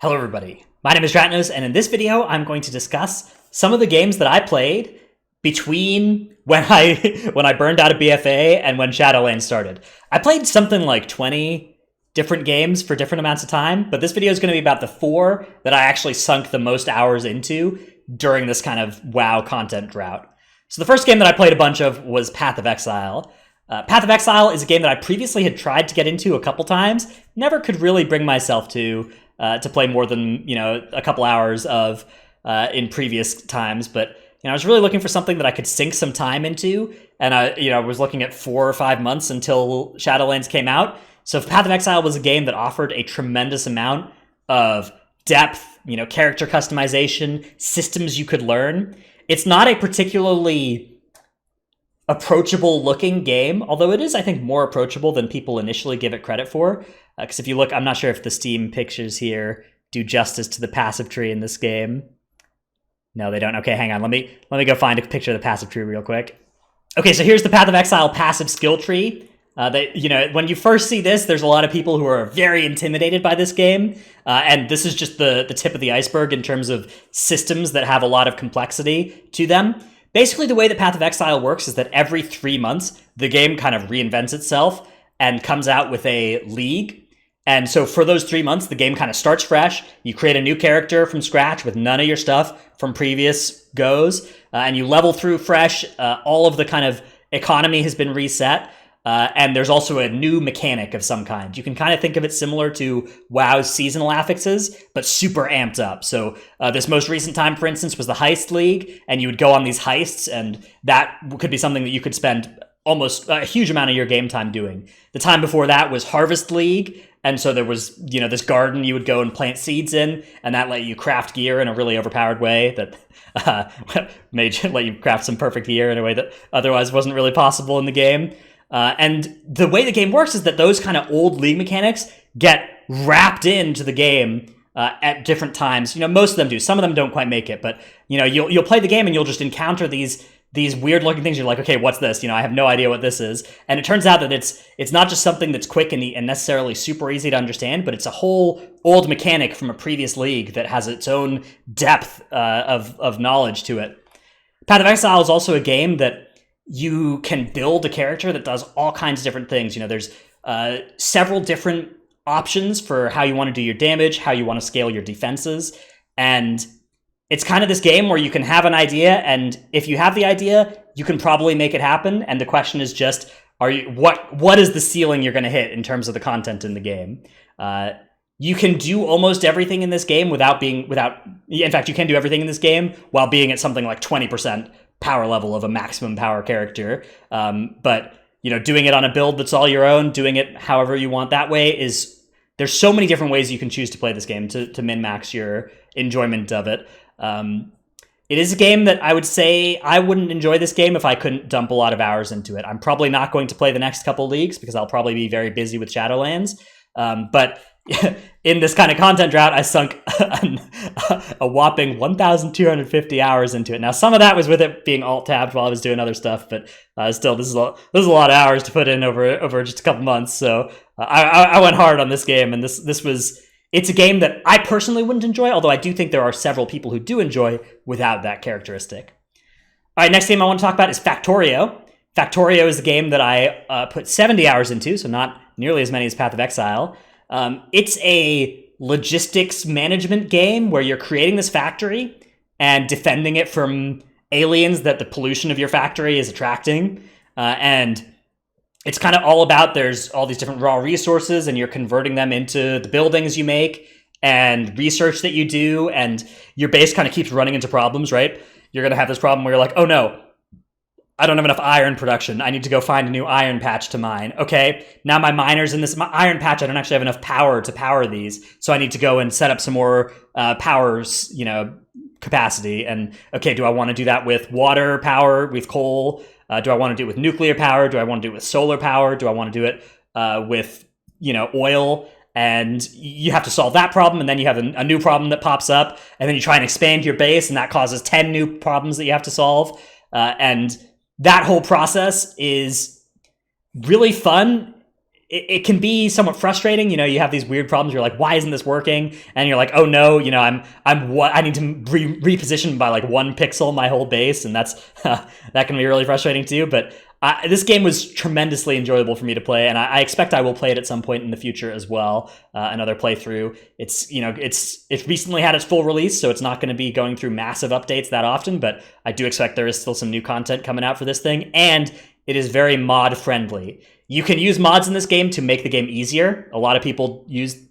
Hello everybody, my name is Dratnos, and in this video I'm going to discuss some of the games that I played between when I burned out of BFA and when Shadowlands started. I played something like 20 different games for different amounts of time, but this video is going to be about the 4 that I actually sunk the most hours into during this kind of WoW content drought. So the first game that I played a bunch of was Path of Exile. Path of Exile is a game that I previously had tried to get into a couple times, never could really bring myself to play more than a couple hours of in previous times. But I was really looking for something that I could sink some time into, and I was looking at 4 or 5 months until Shadowlands came out. So Path of Exile was a game that offered a tremendous amount of depth, character customization, systems you could learn. It's not a particularly approachable looking game, although it is, I think, more approachable than people initially give it credit for. Because if you look, I'm not sure if the Steam pictures here do justice to the passive tree in this game. No, they don't. Okay, hang on. Let me go find a picture of the passive tree real quick. Okay, so here's the Path of Exile passive skill tree. When you first see this, there's a lot of people who are very intimidated by this game, and this is just the tip of the iceberg in terms of systems that have a lot of complexity to them. Basically, the way that Path of Exile works is that every 3 months, the game kind of reinvents itself and comes out with a league. And so for those 3 months, the game kind of starts fresh. You create a new character from scratch with none of your stuff from previous goes, and you level through fresh. All of the kind of economy has been reset. And there's also a new mechanic of some kind. You can kind of think of it similar to WoW's seasonal affixes, but super amped up. So this most recent time, for instance, was the Heist League, and you would go on these heists, and that could be something that you could spend almost a huge amount of your game time doing. The time before that was Harvest League, and so there was, this garden you would go and plant seeds in, and that let you craft gear in a really overpowered way that let you craft some perfect gear in a way that otherwise wasn't really possible in the game. And the way the game works is that those kind of old league mechanics get wrapped into the game at different times. Most of them do. Some of them don't quite make it, but you'll play the game and you'll just encounter these weird looking things. You're like, okay, what's this? I have no idea what this is. And it turns out that it's not just something that's quick and necessarily super easy to understand, but it's a whole old mechanic from a previous league that has its own depth of knowledge to it. Path of Exile is also a game that you can build a character that does all kinds of different things. There's several different options for how you want to do your damage, how you want to scale your defenses. And it's kind of this game where you can have an idea, and if you have the idea, you can probably make it happen. And the question is just, what is the ceiling you're going to hit in terms of the content in the game? You can do almost everything in this game in fact, you can do everything in this game while being at something like 20% power level of a maximum power character. But doing it on a build that's all your own, doing it however you want that way there's so many different ways you can choose to play this game to min-max your enjoyment of it. It is a game that I would say I wouldn't enjoy this game if I couldn't dump a lot of hours into it. I'm probably not going to play the next couple leagues because I'll probably be very busy with Shadowlands. But in this kind of content drought, I sunk a whopping 1,250 hours into it. Now, some of that was with it being alt-tabbed while I was doing other stuff, but still, this is a lot of hours to put in over just a couple months. So I went hard on this game, and it's a game that I personally wouldn't enjoy, although I do think there are several people who do enjoy without that characteristic. All right, next game I want to talk about is Factorio. Factorio is a game that I put 70 hours into, so not nearly as many as Path of Exile. It's a logistics management game where you're creating this factory and defending it from aliens that the pollution of your factory is attracting. And it's kind of all about, there's all these different raw resources and you're converting them into the buildings you make and research that you do. And your base kind of keeps running into problems, right? You're going to have this problem where you're like, oh no, I don't have enough iron production. I need to go find a new iron patch to mine. Okay, now my miners in this iron patch, I don't actually have enough power to power these. So I need to go and set up some more powers, capacity. And okay, do I want to do that with water power, with coal? Do I want to do it with nuclear power? Do I want to do it with solar power? Do I want to do it with, oil? And you have to solve that problem. And then you have a new problem that pops up. And then you try and expand your base. And that causes 10 new problems that you have to solve. And that whole process is really fun it can be somewhat frustrating. You have these weird problems. You're like, why isn't this working? And you're like, oh no, I need to reposition by like 1 pixel my whole base, and that can be really frustrating too. But this game was tremendously enjoyable for me to play, and I expect I will play it at some point in the future as well. Another playthrough. It's recently had its full release, so it's not going to be going through massive updates that often. But I do expect there is still some new content coming out for this thing, and it is very mod friendly. You can use mods in this game to make the game easier. A lot of people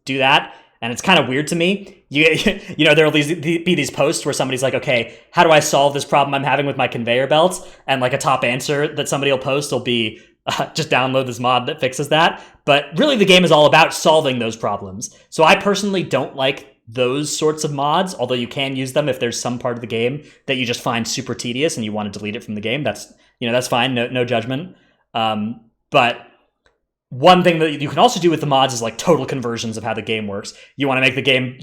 do that, and it's kind of weird to me. There will be these posts where somebody's like, okay, how do I solve this problem I'm having with my conveyor belts? And like a top answer that somebody will post will be, just download this mod that fixes that. But really the game is all about solving those problems. So I personally don't like those sorts of mods, although you can use them if there's some part of the game that you just find super tedious and you want to delete it from the game. That's fine, no judgment. But one thing that you can also do with the mods is like total conversions of how the game works. You want to make the game,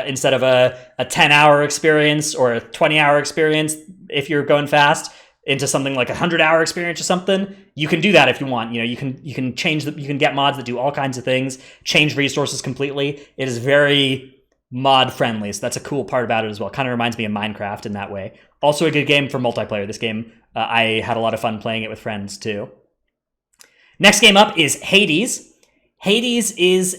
instead of a 10-hour experience or a 20-hour experience, if you're going fast, into something like a 100-hour experience or something. You can do that if you want. You can you can get mods that do all kinds of things, change resources completely. It is very mod friendly, so that's a cool part about it as well. Kind of reminds me of Minecraft in that way. Also a good game for multiplayer. This game, I had a lot of fun playing it with friends too. Next game up is Hades. Hades is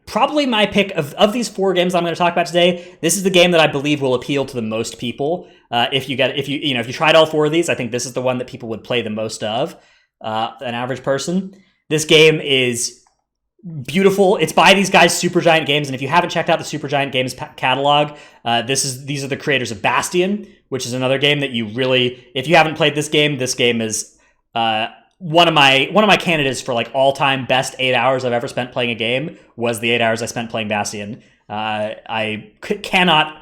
probably my pick of these 4 games I'm going to talk about today. This is the game that I believe will appeal to the most people. If you tried all 4 of these, I think this is the one that people would play the most of, an average person. This game is beautiful. It's by these guys, Supergiant Games, and if you haven't checked out the Supergiant Games catalog, these are the creators of Bastion, which is another game that if you haven't played this game is one of my candidates for like all-time best 8 hours I've ever spent playing a game was the 8 hours I spent playing Bastion. I cannot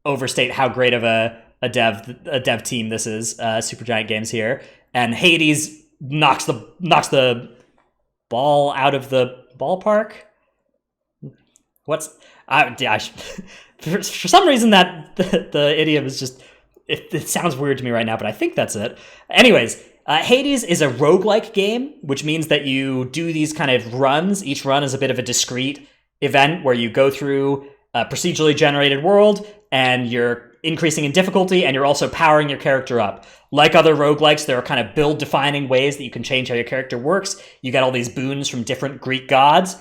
overstate how great of a dev team this is. Supergiant Games here, and Hades knocks the ball out of the ballpark. For some reason that the idiom is just it sounds weird to me right now, but I think that's it. Anyways. Hades is a roguelike game, which means that you do these kind of runs. Each run is a bit of a discrete event where you go through a procedurally generated world and you're increasing in difficulty and you're also powering your character up. Like other roguelikes, there are kind of build-defining ways that you can change how your character works. You get all these boons from different Greek gods.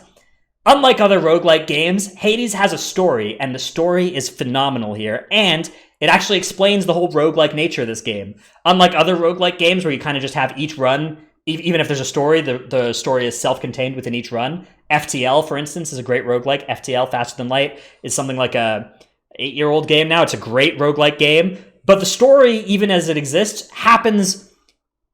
Unlike other roguelike games, Hades has a story, and the story is phenomenal here, and it actually explains the whole roguelike nature of this game. Unlike other roguelike games where you kind of just have each run, even if there's a story, the story is self-contained within each run. FTL, for instance, is a great roguelike. FTL, Faster Than Light, is something like a 8-year-old game now. It's a great roguelike game, but the story, even as it exists, happens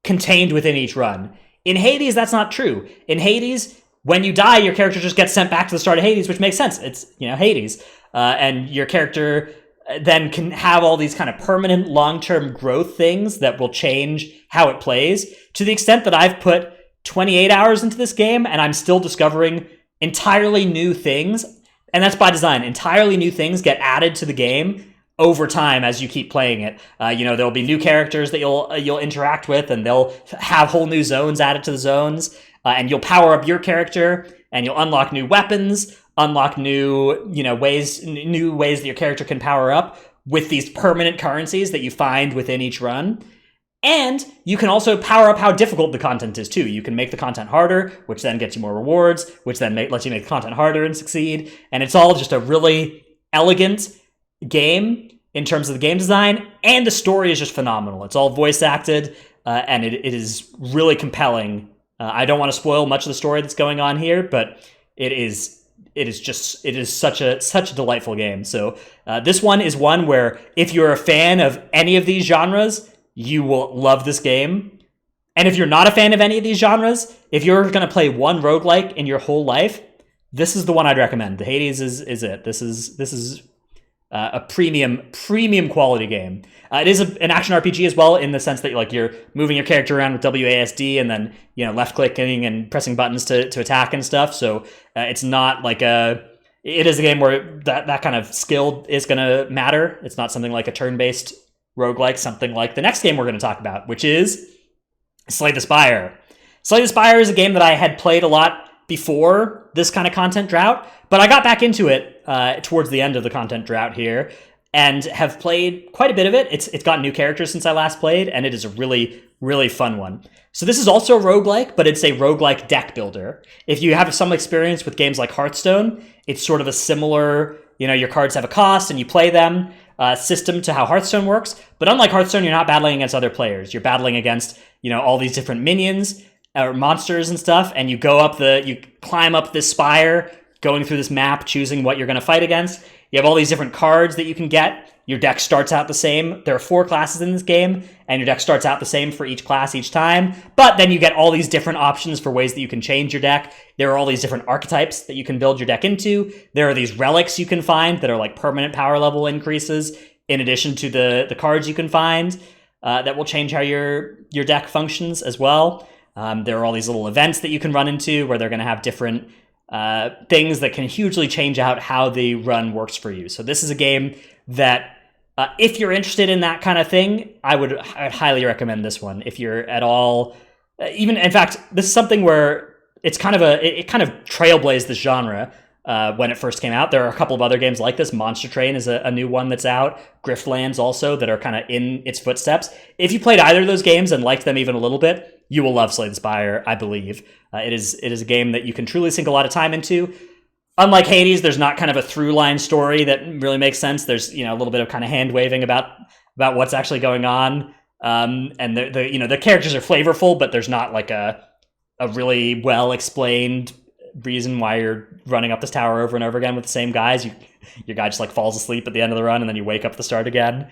contained within each run. In Hades, that's not true. In Hades, when you die, your character just gets sent back to the start of Hades, which makes sense. It's, Hades. And your character then can have all these kind of permanent long-term growth things that will change how it plays, to the extent that I've put 28 hours into this game and I'm still discovering entirely new things. And that's by design. Entirely new things get added to the game over time as you keep playing it. There'll be new characters that you'll interact with, and they'll have whole new zones added to the zones. And you'll power up your character, and you'll unlock new weapons, unlock new ways that your character can power up with these permanent currencies that you find within each run. And you can also power up how difficult the content is too. You can make the content harder, which then gets you more rewards, which then lets you make the content harder and succeed. And it's all just a really elegant game in terms of the game design, and the story is just phenomenal. It's all voice acted, and it is really compelling. I don't want to spoil much of the story that's going on here, but it is such a delightful game. So this one is one where if you're a fan of any of these genres, you will love this game. And if you're not a fan of any of these genres, if you're going to play one roguelike in your whole life, this is the one I'd recommend. The Hades is it. This is a premium quality game. It is an action RPG as well, in the sense that you're moving your character around with WASD and then left clicking and pressing buttons to attack and stuff. So it's not like it is a game where that kind of skill is going to matter. It's not something like a turn-based roguelike, something like the next game we're going to talk about, which is Slay the Spire. Slay the Spire is a game that I had played a lot before this kind of content drought, but I got back into it towards the end of the content drought here and have played quite a bit of it. It's got new characters since I last played, and it is a really, really fun one. So this is also a roguelike, but it's a roguelike deck builder. If you have some experience with games like Hearthstone, it's sort of a similar, your cards have a cost and you play them system to how Hearthstone works. But unlike Hearthstone, you're not battling against other players. You're battling against, all these different minions or monsters and stuff, and you climb up this spire, going through this map, choosing what you're going to fight against. You have all these different cards that you can get. Your deck starts out the same. There are 4 classes in this game, and your deck starts out the same for each class each time. But then you get all these different options for ways that you can change your deck. There are all these different archetypes that you can build your deck into. There are these relics you can find that are like permanent power level increases, in addition to the cards you can find that will change how your deck functions as well. There are all these little events that you can run into where they're going to have different things that can hugely change out how the run works for you. So this is a game that if you're interested in that kind of thing, I'd highly recommend this one. If you're at all, in fact, this is something where it's kind of it kind of trailblazed this genre when it first came out. There are a couple of other games like this. Monster Train is a new one that's out. Griftlands also, that are kind of in its footsteps. If you played either of those games and liked them even a little bit, you will love Slay the Spire, I believe. It is a game that you can truly sink a lot of time into. Unlike Hades, there's not kind of a through-line story that really makes sense. There's a little bit of kind of hand-waving about what's actually going on, and the characters are flavorful, but there's not like a really well-explained reason why you're running up this tower over and over again with the same guys. Your guy just like falls asleep at the end of the run, and then you wake up at the start again.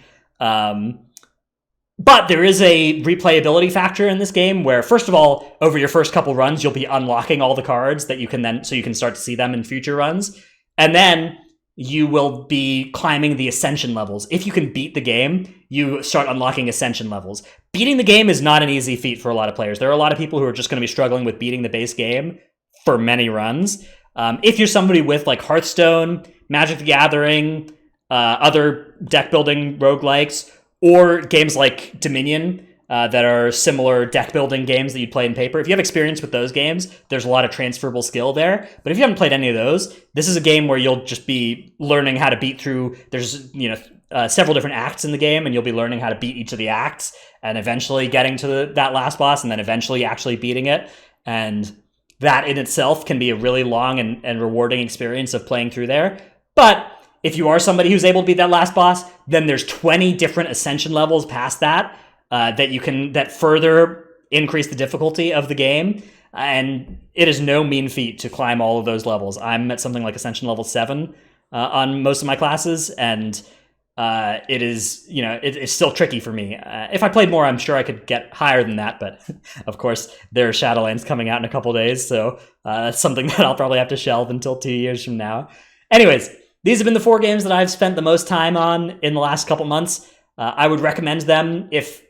But there is a replayability factor in this game where, first of all, over your first couple runs, you'll be unlocking all the cards that you can so you can start to see them in future runs. And then you will be climbing the ascension levels. If you can beat the game, you start unlocking ascension levels. Beating the game is not an easy feat for a lot of players. There are a lot of people who are just going to be struggling with beating the base game for many runs. If you're somebody with like Hearthstone, Magic the Gathering, other deck building roguelikes, or games like Dominion that are similar deck building games that you'd play in paper. If you have experience with those games, there's a lot of transferable skill there. But if you haven't played any of those, this is a game where you'll just be learning how to beat through. There's several different acts in the game, and you'll be learning how to beat each of the acts, and eventually getting to that last boss, and then eventually actually beating it. And that in itself can be a really long and rewarding experience of playing through there. But if you are somebody who's able to beat that last boss, then there's 20 different ascension levels past that that further increase the difficulty of the game. And it is no mean feat to climb all of those levels. I'm at something like ascension level 7 on most of my classes, and it is, it's still tricky for me. If I played more, I'm sure I could get higher than that, but of course there are Shadowlands coming out in a couple days, so that's something that I'll probably have to shelve until 2 years from now. Anyways, these have been the 4 games that I've spent the most time on in the last couple months. I would recommend them if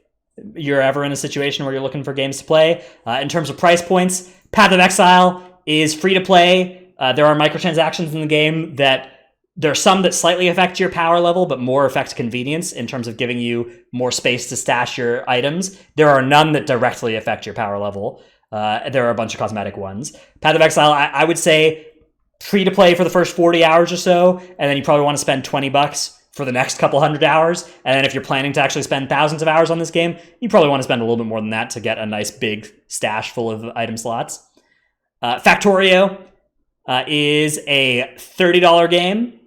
you're ever in a situation where you're looking for games to play. In terms of price points, Path of Exile is free to play. There are microtransactions in the game that there are some that slightly affect your power level, but more affect convenience in terms of giving you more space to stash your items. There are none that directly affect your power level. There are a bunch of cosmetic ones. Path of Exile, I would say, free to play for the first 40 hours or so, and then you probably want to spend $20 for the next couple hundred hours. And then if you're planning to actually spend thousands of hours on this game, you probably want to spend a little bit more than that to get a nice big stash full of item slots. Factorio is a $30 game.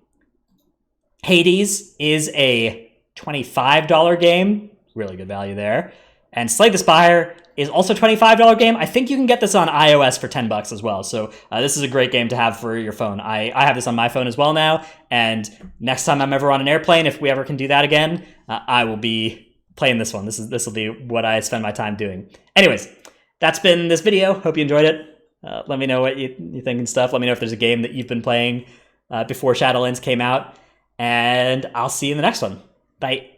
Hades is a $25 game. Really good value there. And Slay the Spire is also a $25 game. I think you can get this on iOS for $10 as well. So this is a great game to have for your phone. I have this on my phone as well now. And next time I'm ever on an airplane, if we ever can do that again, I will be playing this one. This will be what I spend my time doing. Anyways, that's been this video. Hope you enjoyed it. Let me know what you think and stuff. Let me know if there's a game that you've been playing before Shadowlands came out. And I'll see you in the next one. Bye.